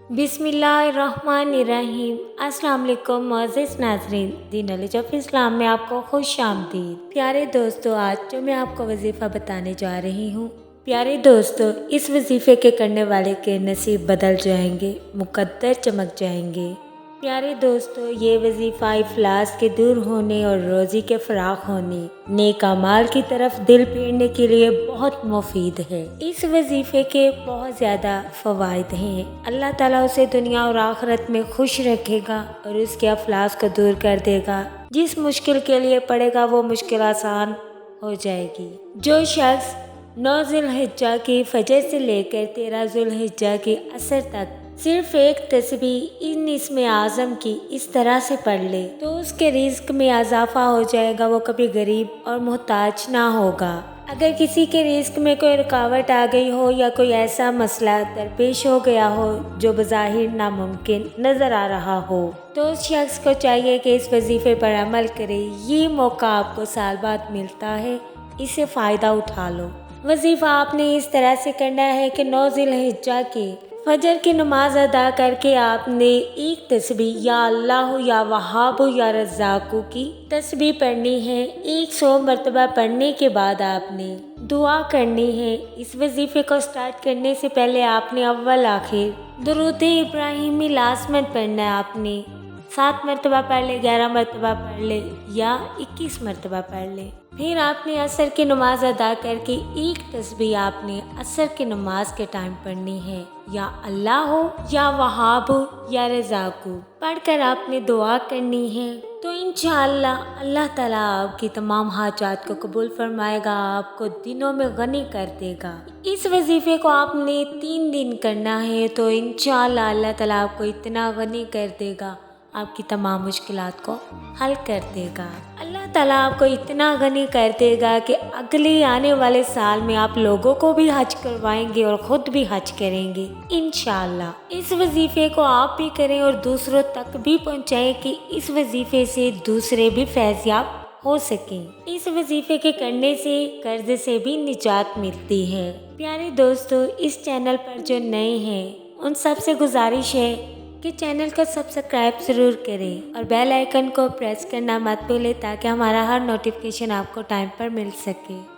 बिस्मिल्लाहिर्रहमानिर्रहीम। अस्सलाम वालेकुम मोअज़्ज़िज़ नाज़रीन, दीन नॉलेज ऑफ इस्लाम में आपको खुश आमदीद। प्यारे दोस्तों, आज जो मैं आपको वजीफ़ा बताने जा रही हूँ, प्यारे दोस्तों, इस वजीफ़े के करने वाले के नसीब बदल जाएंगे, मुकद्दर चमक जाएंगे। प्यारे दोस्तों, ये वजीफ़ा इफ़लास के दूर होने और रोज़ी के फ़राख होने, नेक अमाल की तरफ दिल फेरने के लिए बहुत मुफीद है। इस वजीफ़े के बहुत ज़्यादा फ़वाइद हैं। अल्लाह ताला उसे दुनिया और आखिरत में खुश रखेगा और उसके अफलास को दूर कर देगा। जिस मुश्किल के लिए पड़ेगा वो मुश्किल आसान हो जाएगी। जो शख्स 9 ज़ुल्हिज्जा की फजर से लेकर 13 ज़ुल्हिज्जा की असर तक सिर्फ एक तस्बीह इन इसमें आज़म की इस तरह से पढ़ ले तो उसके रिज़्क में इजाफा हो जाएगा, वो कभी गरीब और मोहताज ना होगा। अगर किसी के रिज़्क में कोई रुकावट आ गई हो या कोई ऐसा मसला दरपेश हो गया हो जो बज़ाहिर नामुमकिन नज़र आ रहा हो, तो उस शख्स को चाहिए कि इस वजीफ़े पर अमल करे। ये मौका आपको साल बाद मिलता है, इससे फ़ायदा उठा लो। वजीफ़ा आपने इस तरह से करना है कि 9 ज़ुल्हिज्जा की फजर की नमाज अदा करके आपने एक तस्बीह या अल्लाह या वहाब या रज़्ज़ाक़ू की तस्बीह पढ़नी है। 100 मरतबा पढ़ने के बाद आपने दुआ करनी है। इस वजीफ़े को स्टार्ट करने से पहले आपने अव्वल आखिर दुरूद इब्राहिमी लाज़मन पढ़ना है। आपने 7 मरतबा पढ़ ले, 11 मरतबा पढ़ ले या 21 मरतबा पढ़ ले। फिर आपने असर की नमाज अदा करके एक तस्बीह आपने असर की नमाज के टाइम पढ़नी है, या अल्लाह हो या वहाब हो या रज़्ज़ाक़ू पढ़कर आपने दुआ करनी है। तो इंशाअल्लाह अल्लाह ताला आपकी तमाम हाजात को कबूल फरमाएगा, आपको दिनों में गनी कर देगा। इस वजीफ़े को आपने 3 दिन करना है, तो इंशाअल्लाह अल्लाह ताला आपको इतना गनी कर देगा, आपकी तमाम मुश्किलात को हल कर देगा। अल्लाह ताला आपको इतना गनी कर देगा कि अगले आने वाले साल में आप लोगों को भी हज करवाएंगे और ख़ुद भी हज करेंगे इंशाअल्लाह। इस वजीफ़े को आप भी करें और दूसरों तक भी पहुँचाएं कि इस वजीफ़े से दूसरे भी फैज़याब हो सकें। इस वजीफ़े के करने से कर्ज से भी निजात मिलती है। प्यारे दोस्तों, इस चैनल पर जो नए हैं उन सब से गुजारिश है कि चैनल को सब्सक्राइब ज़रूर करें और बेल आइकन को प्रेस करना मत भूलें ताकि हमारा हर नोटिफिकेशन आपको टाइम पर मिल सके।